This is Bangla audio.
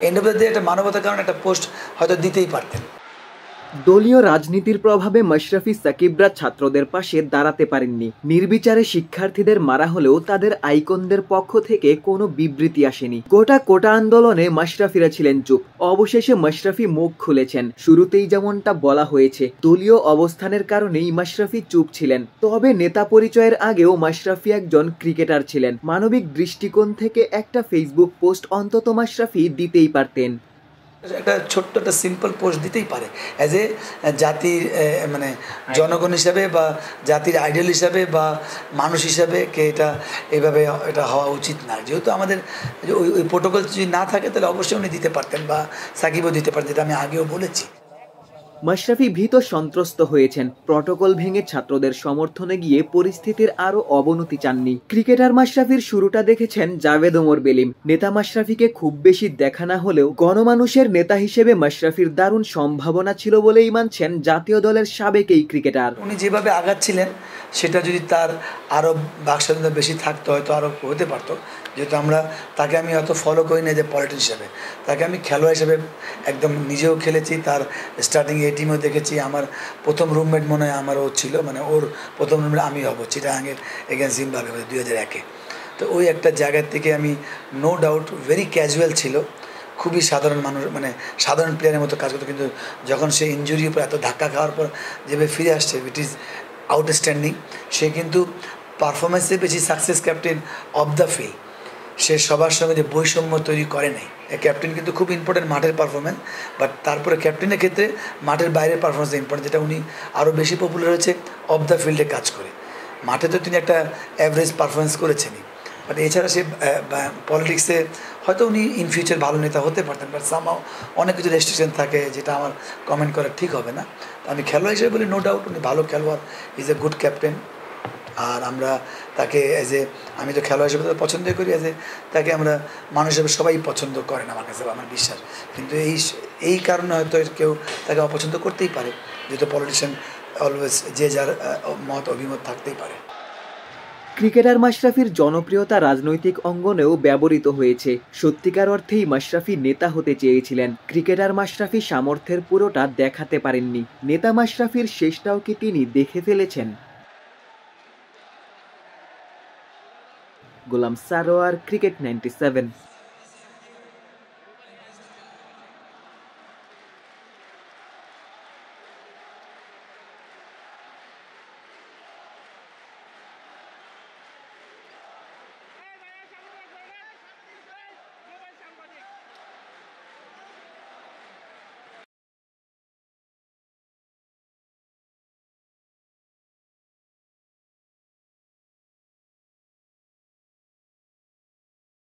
এন্ড অফ দ্য ডে একটা মানবতার কারণে একটা পোস্ট হয়তো দিতেই পারতেন। দলীয় রাজনীতির প্রভাবে মাশরাফি সাকিবরা ছাত্রদের পাশে দাঁড়াতে পারেননি। নির্বিচারে শিক্ষার্থীদের মারা হলেও তাদের আইকনদের পক্ষ থেকে কোনো বিবৃতি আসেনি। গোটা কোটা আন্দোলনে মাশরাফিরা ছিলেন চুপ। অবশেষে মাশরাফি মুখ খুলেছেন। শুরুতেই যেমনটা বলা হয়েছে, দলীয় অবস্থানের কারণেই মাশরাফি চুপ ছিলেন। তবে নেতা পরিচয়ের আগেও মাশরাফি একজন ক্রিকেটার ছিলেন। মানবিক দৃষ্টিকোণ থেকে একটা ফেসবুক পোস্ট অন্তত মাশরাফি দিতেই পারতেন। একটা ছোট্ট একটা সিম্পল পোস্ট দিতেই পারে অ্যাজ এ জাতির মানে জনগণ হিসাবে বা জাতির আইডল হিসাবে বা মানুষ হিসাবে কে এটা এইভাবে এটা হওয়া উচিত না। যেহেতু আমাদের ওই প্রোটোকল যদি না থাকে তাহলে অবশ্যই উনি দিতে পারতেন বা সাকিবও দিতে পারতেন, যেটা আমি আগেও বলেছি। মাশরাফি ভীত সন্ত্রস্ত হয়েছেন। প্রটোকল ভেঙে ছাত্রদের সমর্থনে গিয়ে পরিস্থিতির আরো অবনতি চাননি। ক্রিকেটার মাশরাফির শুরুটা দেখেছেন জাভেদ ওমর বেলিম। নেতা মাশরাফিকে খুব বেশি দেখা না হলেও গণমানুষের নেতা হিসেবে মাশরাফির দারুণ সম্ভাবনা ছিল বলেই মানছেন জাতীয় দলের সাবেক এই ক্রিকেটার। উনি যেভাবে আগাচ্ছিলেন সেটা যদি তার আরও বাকস্বাধীনতা বেশি থাকতো হয়তো আরও হতে পারতো। যেহেতু তাকে আমি অত ফলো করি না যে পলিটিক্স হিসাবে, তাকে আমি খেলোয়াড় হিসেবে একদম নিজেও খেলেছি, তার স্টার্টিং এ টিমেও দেখেছি। আমার প্রথম রুমমেট মনে হয় আমার ও ছিল, মানে ওর প্রথম রুমমেট আমি হব চিটাগাংয়ের এগেন্স্ট জিম্বাবুয়ে 2001-এ। তো ওই একটা জায়গার থেকে আমি নো ডাউট ভেরি ক্যাজুয়াল ছিল, খুবই সাধারণ মানুষ, মানে সাধারণ প্লেয়ারের মতো কাজ করতো। কিন্তু যখন সে ইনজুরির উপর এত ধাক্কা খাওয়ার পর যেভাবে ফিরে আসছে, ইট ইজ আউটস্ট্যান্ডিং। সে কিন্তু পারফরমেন্সে বেশি success captain of the field. সে সবার সঙ্গে যে বৈষম্য তৈরি করে নেই। ক্যাপ্টেন কিন্তু খুব ইম্পর্টেন্ট মাঠের পারফরমেন্স, বাট তারপরে ক্যাপ্টেনের ক্ষেত্রে মাঠের বাইরের পারফরমেন্স ইম্পর্টেন্ট, যেটা উনি আরও বেশি পপুলার হয়েছে অফ দ্য ফিল্ডে কাজ করে। মাঠে তো তিনি একটা অ্যাভারেজ পারফরমেন্স করেছেনই, বাট এছাড়া সে পলিটিক্সে হয়তো উনি ইন ফিউচার ভালো নেতা হতে পারতেন, বাট সামহাও অনেক কিছু রেস্ট্রিকশন থাকে যেটা আমার কমেন্ট করা ঠিক হবে না। আমি খেলোয়াড় হিসেবে বলি নো ডাউট উনি ভালো খেলোয়াড়, ইজ এ গুড ক্যাপ্টেন। আর আমরা তাকে আমি তো খেলোয়াড় হিসেবে পছন্দই করি, তাকে আমরা মানুষ হিসেবে সবাই পছন্দ করেন আমার কাছে, আমার বিশ্বাস। কিন্তু এই কারণে হয়তো কেউ তাকে অপছন্দ করতেই পারে, যেহেতু পলিটিশিয়ান অলওয়েজ যে যার মত অভিমত থাকতেই পারে। ক্রিকেটার মাশরাফির জনপ্রিয়তা রাজনৈতিক অঙ্গনেও ব্যবহৃত হয়েছে। সত্যিকার অর্থেই মাশরাফি নেতা হতে চেয়েছিলেন। ক্রিকেটার মাশরাফি সামর্থ্যের পুরোটা দেখাতে পারেননি। নেতা মাশরাফির শেষটাও কি তিনি দেখে ফেলেছেন? গোলাম সারোয়ার, ক্রিকেট 97।